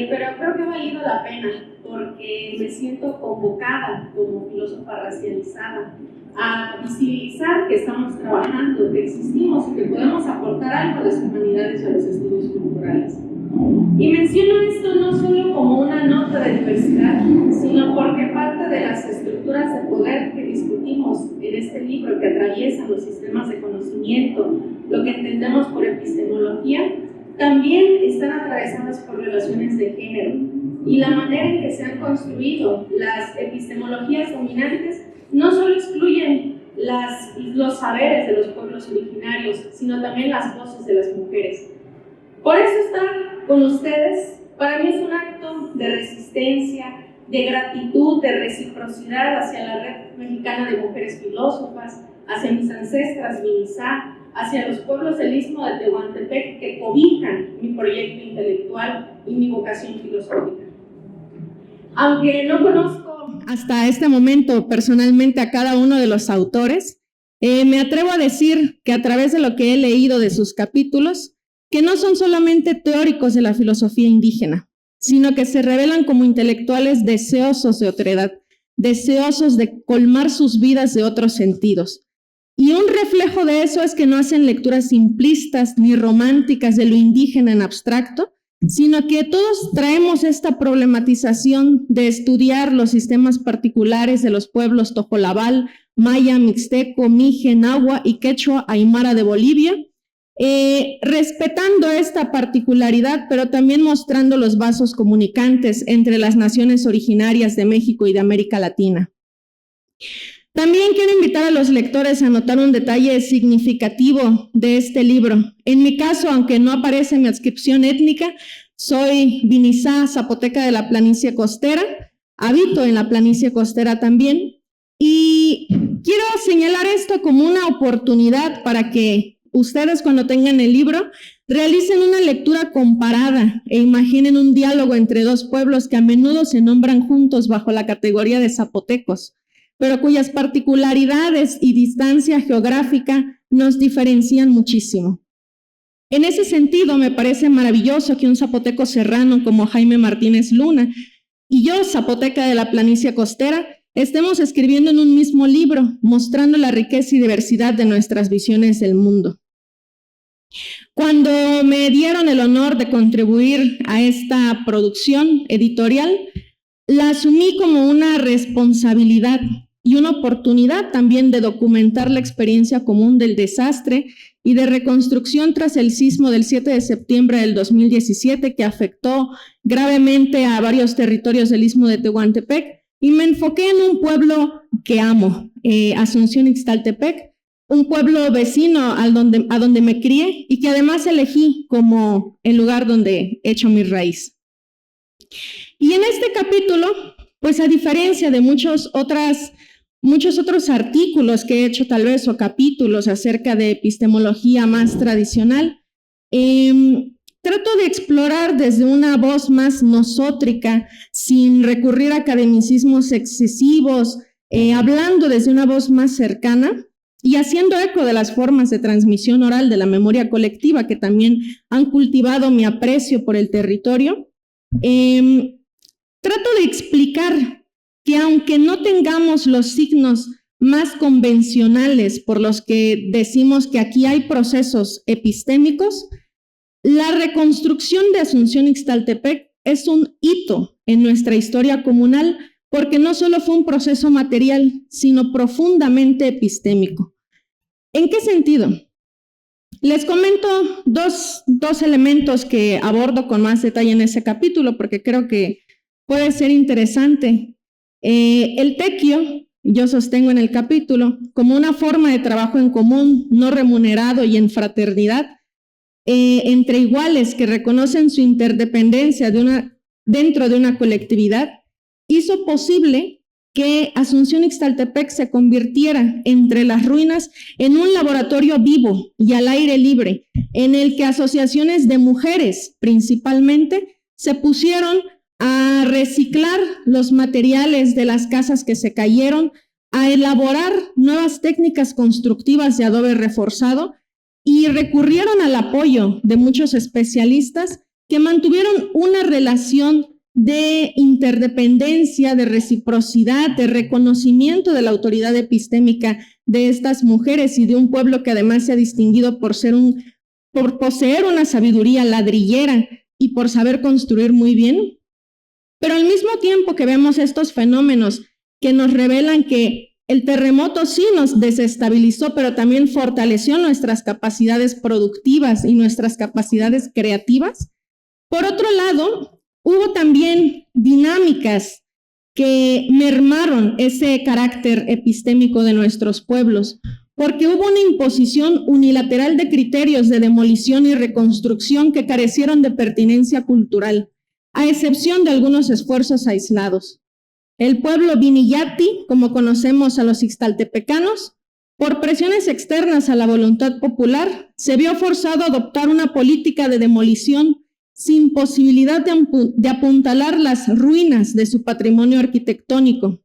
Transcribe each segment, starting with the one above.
pero creo que ha valido la pena porque me siento convocada como filósofa racializada a visibilizar que estamos trabajando, que existimos y que podemos aportar algo a las humanidades y a los estudios culturales. Y menciono esto no solo como una nota de diversidad, sino porque parte de las estructuras de poder que discutimos en este libro, que atraviesan los sistemas de conocimiento, lo que entendemos por epistemología, también están atravesadas por relaciones de género. Y la manera en que se han construido las epistemologías dominantes no solo excluyen los saberes de los pueblos originarios, sino también las voces de las mujeres. Por eso estar con ustedes, para mí es un acto de resistencia, de gratitud, de reciprocidad hacia la Red Mexicana de Mujeres Filósofas, hacia mis ancestras Minizá, hacia los pueblos del Istmo de Tehuantepec que cobijan mi proyecto intelectual y mi vocación filosófica. Aunque no conozco hasta este momento personalmente a cada uno de los autores, me atrevo a decir que a través de lo que he leído de sus capítulos, que no son solamente teóricos de la filosofía indígena, sino que se revelan como intelectuales deseosos de otredad, deseosos de colmar sus vidas de otros sentidos. Y un reflejo de eso es que no hacen lecturas simplistas ni románticas de lo indígena en abstracto, sino que todos traemos esta problematización de estudiar los sistemas particulares de los pueblos tojolabal, maya, mixteco, mije, nahua y quechua aymara de Bolivia, respetando esta particularidad, pero también mostrando los vasos comunicantes entre las naciones originarias de México y de América Latina. También quiero invitar a los lectores a notar un detalle significativo de este libro. En mi caso, aunque no aparece mi adscripción étnica, soy Minizá zapoteca de la planicie costera, habito en la planicie costera también, y quiero señalar esto como una oportunidad para que ustedes, cuando tengan el libro, realicen una lectura comparada e imaginen un diálogo entre dos pueblos que a menudo se nombran juntos bajo la categoría de zapotecos, pero cuyas particularidades y distancia geográfica nos diferencian muchísimo. En ese sentido, me parece maravilloso que un zapoteco serrano como Jaime Martínez Luna y yo, zapoteca de la planicie costera, estemos escribiendo en un mismo libro, mostrando la riqueza y diversidad de nuestras visiones del mundo. Cuando me dieron el honor de contribuir a esta producción editorial, la asumí como una responsabilidad y una oportunidad también de documentar la experiencia común del desastre y de reconstrucción tras el sismo del 7 de septiembre del 2017 que afectó gravemente a varios territorios del Istmo de Tehuantepec, y me enfoqué en un pueblo que amo, Asunción Ixtaltepec, un pueblo vecino a donde me crié y que además elegí como el lugar donde he hecho mi raíz. Y en este capítulo, pues a diferencia de muchos otros artículos que he hecho tal vez o capítulos acerca de epistemología más tradicional, trato de explorar desde una voz más nosótrica, sin recurrir a academicismos excesivos, hablando desde una voz más cercana y haciendo eco de las formas de transmisión oral de la memoria colectiva que también han cultivado mi aprecio por el territorio. Trato de explicar que aunque no tengamos los signos más convencionales por los que decimos que aquí hay procesos epistémicos, la reconstrucción de Asunción Ixtaltepec es un hito en nuestra historia comunal porque no solo fue un proceso material, sino profundamente epistémico. ¿En qué sentido? Les comento dos elementos que abordo con más detalle en ese capítulo porque creo que puede ser interesante. El tequio, yo sostengo en el capítulo, como una forma de trabajo en común, no remunerado y en fraternidad, entre iguales que reconocen su interdependencia dentro de una colectividad, hizo posible que Asunción Ixtaltepec se convirtiera entre las ruinas en un laboratorio vivo y al aire libre, en el que asociaciones de mujeres principalmente se pusieron a reciclar los materiales de las casas que se cayeron, a elaborar nuevas técnicas constructivas de adobe reforzado y recurrieron al apoyo de muchos especialistas que mantuvieron una relación de interdependencia, de reciprocidad, de reconocimiento de la autoridad epistémica de estas mujeres y de un pueblo que además se ha distinguido por poseer una sabiduría ladrillera y por saber construir muy bien. Pero al mismo tiempo que vemos estos fenómenos que nos revelan que el terremoto sí nos desestabilizó, pero también fortaleció nuestras capacidades productivas y nuestras capacidades creativas. Por otro lado, hubo también dinámicas que mermaron ese carácter epistémico de nuestros pueblos, porque hubo una imposición unilateral de criterios de demolición y reconstrucción que carecieron de pertinencia cultural, a excepción de algunos esfuerzos aislados. El pueblo Viniyati, como conocemos a los ixtaltepecanos, por presiones externas a la voluntad popular, se vio forzado a adoptar una política de demolición sin posibilidad de apuntalar las ruinas de su patrimonio arquitectónico.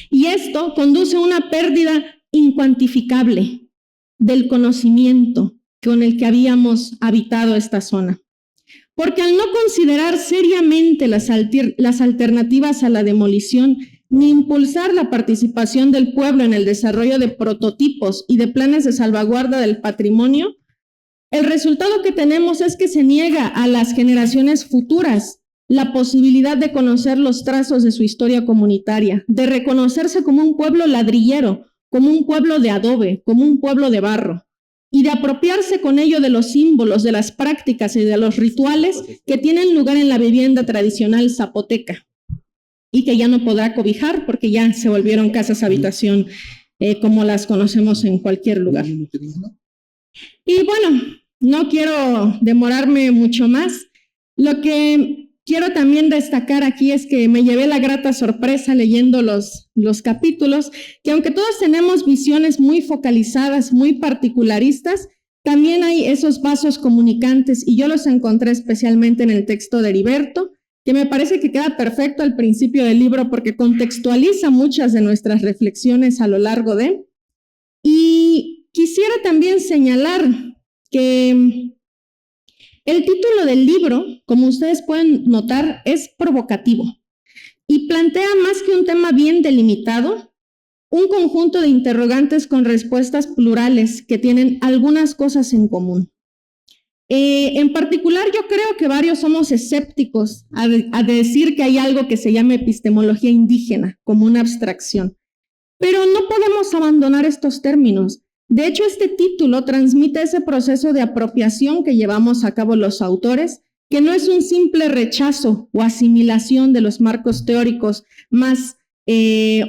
Y esto conduce a una pérdida incuantificable del conocimiento con el que habíamos habitado esta zona. Porque al no considerar seriamente las alternativas a la demolición, ni impulsar la participación del pueblo en el desarrollo de prototipos y de planes de salvaguarda del patrimonio, el resultado que tenemos es que se niega a las generaciones futuras la posibilidad de conocer los trazos de su historia comunitaria, de reconocerse como un pueblo ladrillero, como un pueblo de adobe, como un pueblo de barro, y de apropiarse con ello de los símbolos, de las prácticas y de los rituales que tienen lugar en la vivienda tradicional zapoteca y que ya no podrá cobijar porque ya se volvieron casas habitación como las conocemos en cualquier lugar. Y bueno, no quiero demorarme mucho más. Lo que quiero también destacar aquí es que me llevé la grata sorpresa leyendo los capítulos, que aunque todos tenemos visiones muy focalizadas, muy particularistas, también hay esos vasos comunicantes y yo los encontré especialmente en el texto de Heriberto, que me parece que queda perfecto al principio del libro porque contextualiza muchas de nuestras reflexiones a lo largo de. Y quisiera también señalar que el título del libro, como ustedes pueden notar, es provocativo y plantea más que un tema bien delimitado, un conjunto de interrogantes con respuestas plurales que tienen algunas cosas en común. En particular, yo creo que varios somos escépticos a decir que hay algo que se llama epistemología indígena, como una abstracción. Pero no podemos abandonar estos términos. De hecho, este título transmite ese proceso de apropiación que llevamos a cabo los autores, que no es un simple rechazo o asimilación de los marcos teóricos más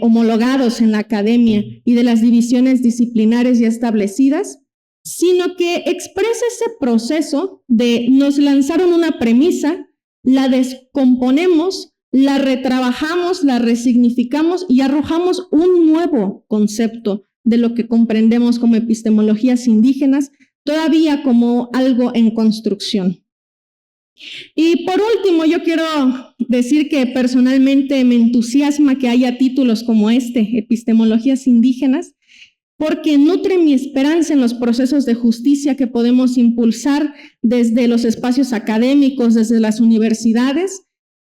homologados en la academia y de las divisiones disciplinares ya establecidas, sino que expresa ese proceso de nos lanzaron una premisa, la descomponemos, la retrabajamos, la resignificamos y arrojamos un nuevo concepto de lo que comprendemos como epistemologías indígenas, todavía como algo en construcción. Y por último, yo quiero decir que personalmente me entusiasma que haya títulos como este, Epistemologías Indígenas, porque nutre mi esperanza en los procesos de justicia que podemos impulsar desde los espacios académicos, desde las universidades.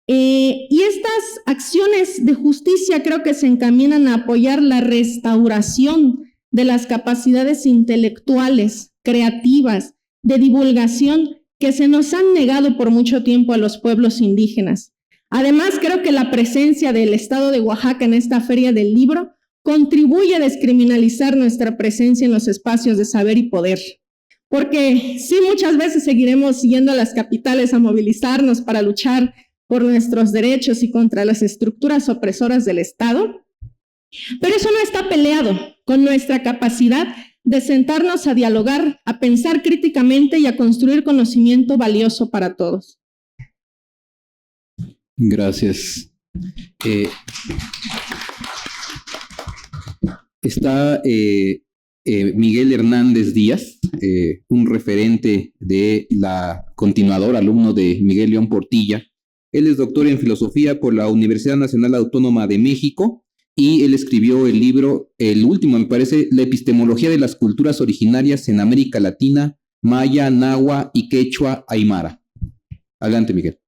Y estas acciones de justicia creo que se encaminan a apoyar la restauración de las capacidades intelectuales, creativas, de divulgación que se nos han negado por mucho tiempo a los pueblos indígenas. Además, creo que la presencia del Estado de Oaxaca en esta Feria del Libro contribuye a descriminalizar nuestra presencia en los espacios de saber y poder. Porque sí, muchas veces seguiremos yendo a las capitales a movilizarnos para luchar por nuestros derechos y contra las estructuras opresoras del Estado, pero eso no está peleado con nuestra capacidad de sentarnos a dialogar, a pensar críticamente y a construir conocimiento valioso para todos. Gracias. Está Miguel Hernández Díaz, un referente de la continuadora, alumno de Miguel León Portilla. Él es doctor en filosofía por la Universidad Nacional Autónoma de México y él escribió el libro, el último me parece, La epistemología de las culturas originarias en América Latina, Maya, Nahua y Quechua Aymara. Adelante, Miguel.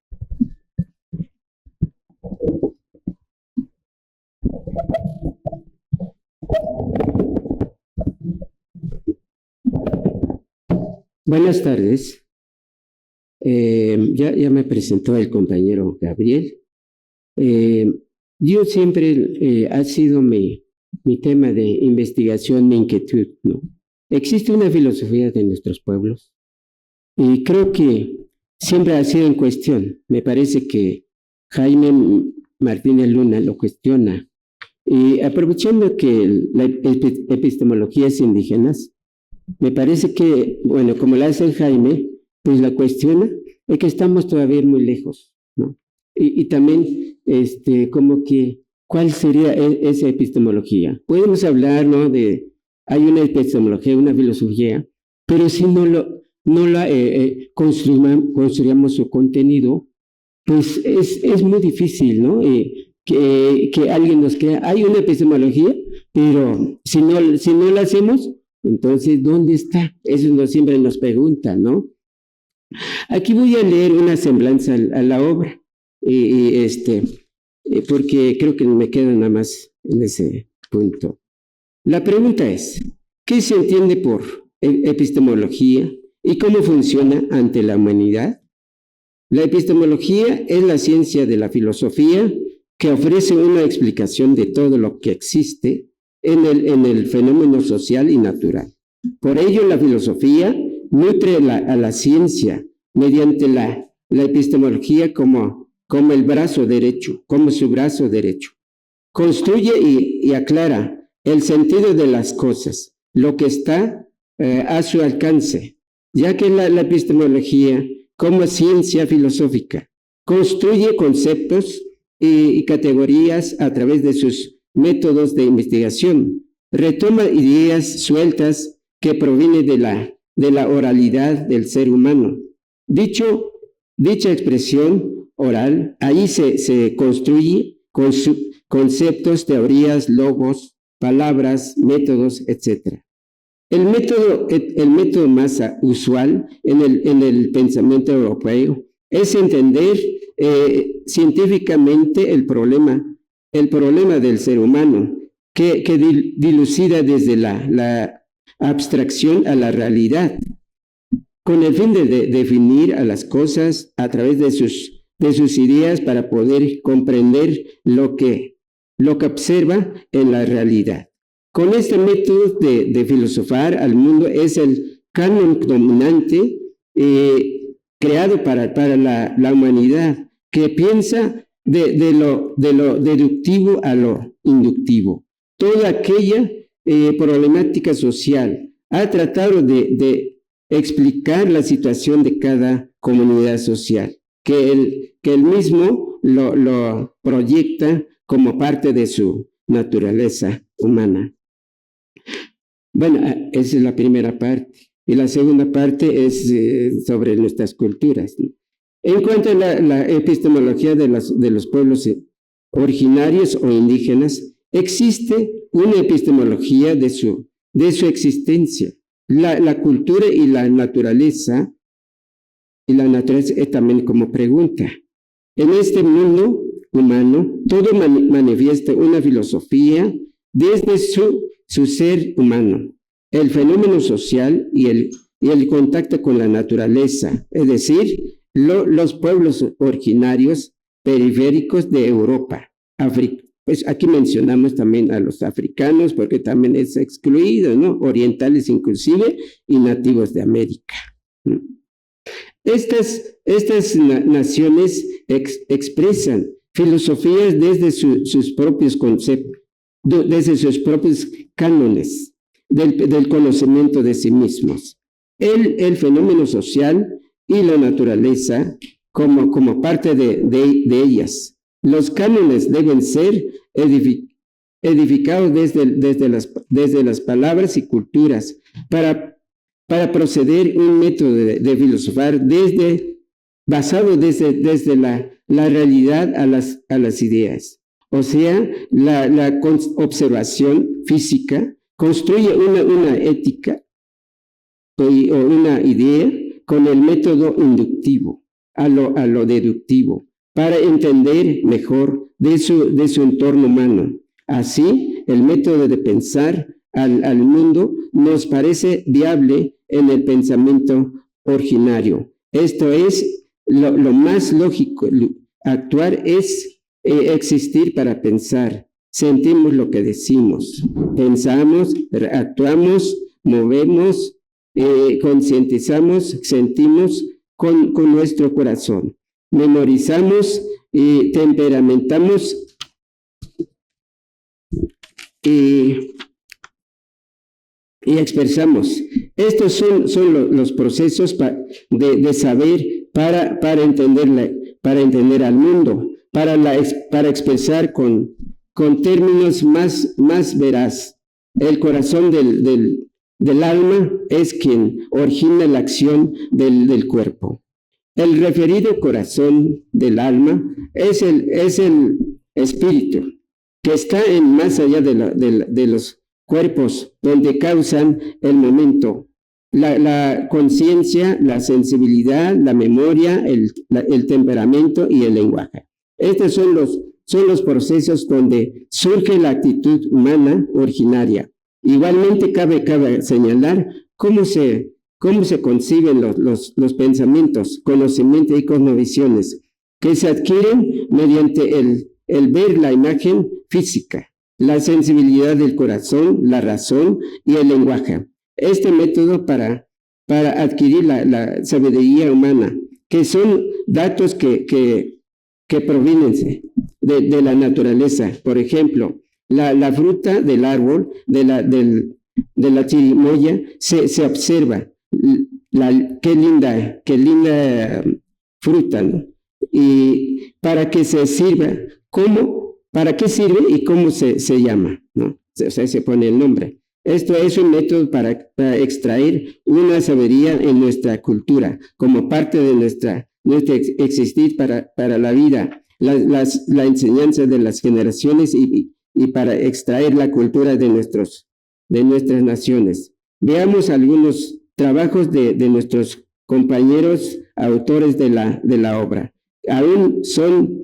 Buenas tardes. Ya me presentó el compañero Gabriel. Yo siempre ha sido mi tema de investigación, mi inquietud, ¿no? Existe una filosofía de nuestros pueblos y creo que siempre ha sido en cuestión. Me parece que Jaime Martínez Luna lo cuestiona. Y aprovechando que las epistemologías indígenas, me parece que, bueno, como la hace Jaime, pues la cuestiona, es que estamos todavía muy lejos, ¿no? Y también, como que, ¿cuál sería esa epistemología? Podemos hablar, ¿no? Hay una epistemología, una filosofía, pero si no la construyamos su contenido, pues es muy difícil, ¿no? Que alguien nos crea, hay una epistemología, pero si no la hacemos, entonces, ¿dónde está? Eso siempre nos preguntan, ¿no? Aquí voy a leer una semblanza a la obra, porque creo que me quedo nada más en ese punto. La pregunta es, ¿qué se entiende por epistemología y cómo funciona ante la humanidad? La epistemología es la ciencia de la filosofía que ofrece una explicación de todo lo que existe en el fenómeno social y natural. Por ello, la filosofía nutre a la ciencia mediante la epistemología como el brazo derecho, como su brazo derecho. Construye y aclara el sentido de las cosas, lo que está a su alcance, ya que la epistemología, como ciencia filosófica, construye conceptos y categorías a través de sus métodos de investigación, retoma ideas sueltas que provienen de la oralidad del ser humano. Dicha expresión oral, ahí se construye con conceptos, teorías, logos, palabras, métodos, etc. El método más usual en el pensamiento europeo es entender científicamente el problema del ser humano, que dilucida desde la abstracción a la realidad, con el fin de definir a las cosas a través de sus ideas para poder comprender lo que observa en la realidad. Con este método de filosofar al mundo es el canon dominante creado para la humanidad, que piensa de lo deductivo a lo inductivo. Toda aquella problemática social ha tratado de explicar la situación de cada comunidad social, que él mismo lo proyecta como parte de su naturaleza humana. Bueno, esa es la primera parte. Y la segunda parte es sobre nuestras culturas, ¿no? En cuanto a la epistemología de los pueblos originarios o indígenas, existe una epistemología de su existencia. La cultura y la naturaleza es también como pregunta. En este mundo humano, todo manifiesta una filosofía desde su ser humano, el fenómeno social y el contacto con la naturaleza, es decir, los pueblos originarios periféricos de Europa, África. Pues aquí mencionamos también a los africanos, porque también es excluido, ¿no? Orientales inclusive, y nativos de América. Estas naciones expresan filosofías desde sus propios conceptos, desde sus propios cánones del conocimiento de sí mismos. El fenómeno social y la naturaleza como parte de ellas. Los cánones deben ser edificados desde las palabras y culturas para proceder un método de filosofar basado desde la realidad a las ideas. O sea, la observación física construye una ética o una idea con el método inductivo. a lo deductivo, para entender mejor de su entorno humano. Así, el método de pensar al mundo nos parece viable en el pensamiento originario. Esto es lo más lógico. Actuar es existir para pensar. Sentimos lo que decimos. Pensamos, actuamos, movemos, concientizamos, sentimos con nuestro corazón. Memorizamos, temperamentamos y expresamos. Estos son los procesos de saber para entender al mundo, para expresar con términos más veraz. El corazón del alma es quien origina la acción del cuerpo. El referido corazón del alma es el espíritu que está más allá de los cuerpos, donde causan el momento, la conciencia, la sensibilidad, la memoria, el temperamento y el lenguaje. Estos son los procesos donde surge la actitud humana originaria. Igualmente cabe señalar cómo se conciben los pensamientos, conocimientos y cosmovisiones que se adquieren mediante el ver la imagen física, la sensibilidad del corazón, la razón y el lenguaje. Este método para adquirir la sabiduría humana, que son datos que provienen de la naturaleza. Por ejemplo, la fruta del árbol, de la chirimoya, se observa. Qué linda fruta, ¿no? Y para que se sirva, ¿para qué sirve y cómo se llama, ¿no? O sea, se pone el nombre. Esto es un método para extraer una sabiduría en nuestra cultura, como parte de nuestra existir para la vida, la enseñanza de las generaciones y para extraer la cultura de nuestras naciones. Veamos algunos trabajos de nuestros compañeros autores de la obra. Aún son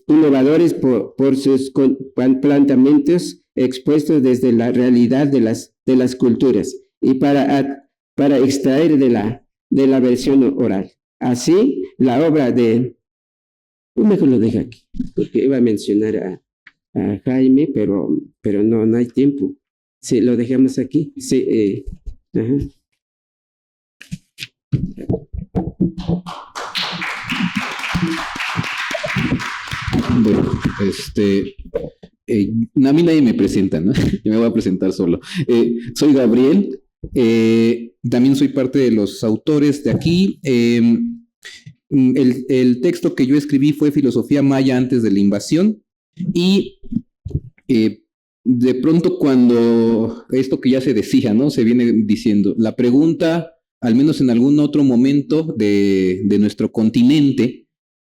innovadores por sus planteamientos expuestos desde la realidad de las culturas y para extraer de la versión oral. Así, la obra mejor lo dejo aquí, porque iba a mencionar a Jaime, pero no hay tiempo. Sí, lo dejamos aquí. Sí, ajá. Bueno, a mí nadie me presenta, ¿no? Yo me voy a presentar solo. Soy Gabriel, también soy parte de los autores de aquí. El texto que yo escribí fue Filosofía Maya antes de la invasión y de pronto cuando esto que ya se decía, ¿no? Se viene diciendo, la pregunta, al menos en algún otro momento de nuestro continente,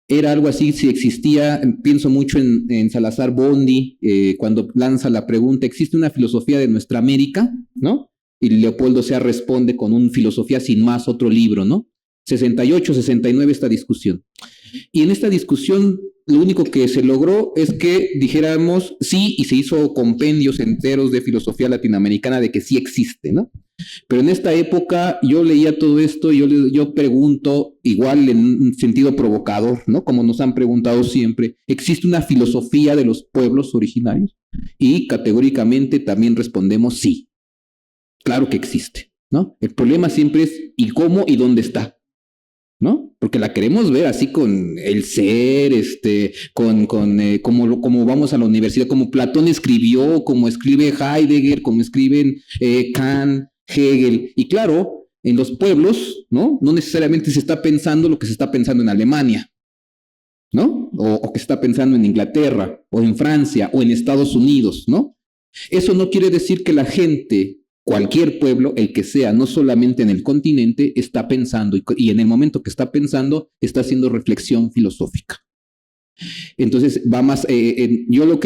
era algo así, si existía, pienso mucho en Salazar Bondi, cuando lanza la pregunta, ¿existe una filosofía de nuestra América? ¿No? Y Leopoldo Sea responde con un Filosofía sin más, otro libro, ¿no? 68, 69 esta discusión. Y en esta discusión lo único que se logró es que dijéramos sí, y se hizo compendios enteros de filosofía latinoamericana de que sí existe, ¿no? Pero en esta época yo leía todo esto y yo pregunto, igual en un sentido provocador, ¿no? Como nos han preguntado siempre, ¿existe una filosofía de los pueblos originarios? Y categóricamente también respondemos sí. Claro que existe, ¿no? El problema siempre es ¿y cómo y dónde está? ¿No? Porque la queremos ver así con el ser, como vamos a la universidad, como Platón escribió, como escribe Heidegger, como escriben Kant, Hegel. Y claro, en los pueblos, ¿no? No necesariamente se está pensando lo que se está pensando en Alemania, ¿no? O que se está pensando en Inglaterra, o en Francia, o en Estados Unidos, ¿no? Eso no quiere decir que la gente, cualquier pueblo, el que sea, no solamente en el continente, está pensando y en el momento que está pensando, está haciendo reflexión filosófica. Entonces, yo lo que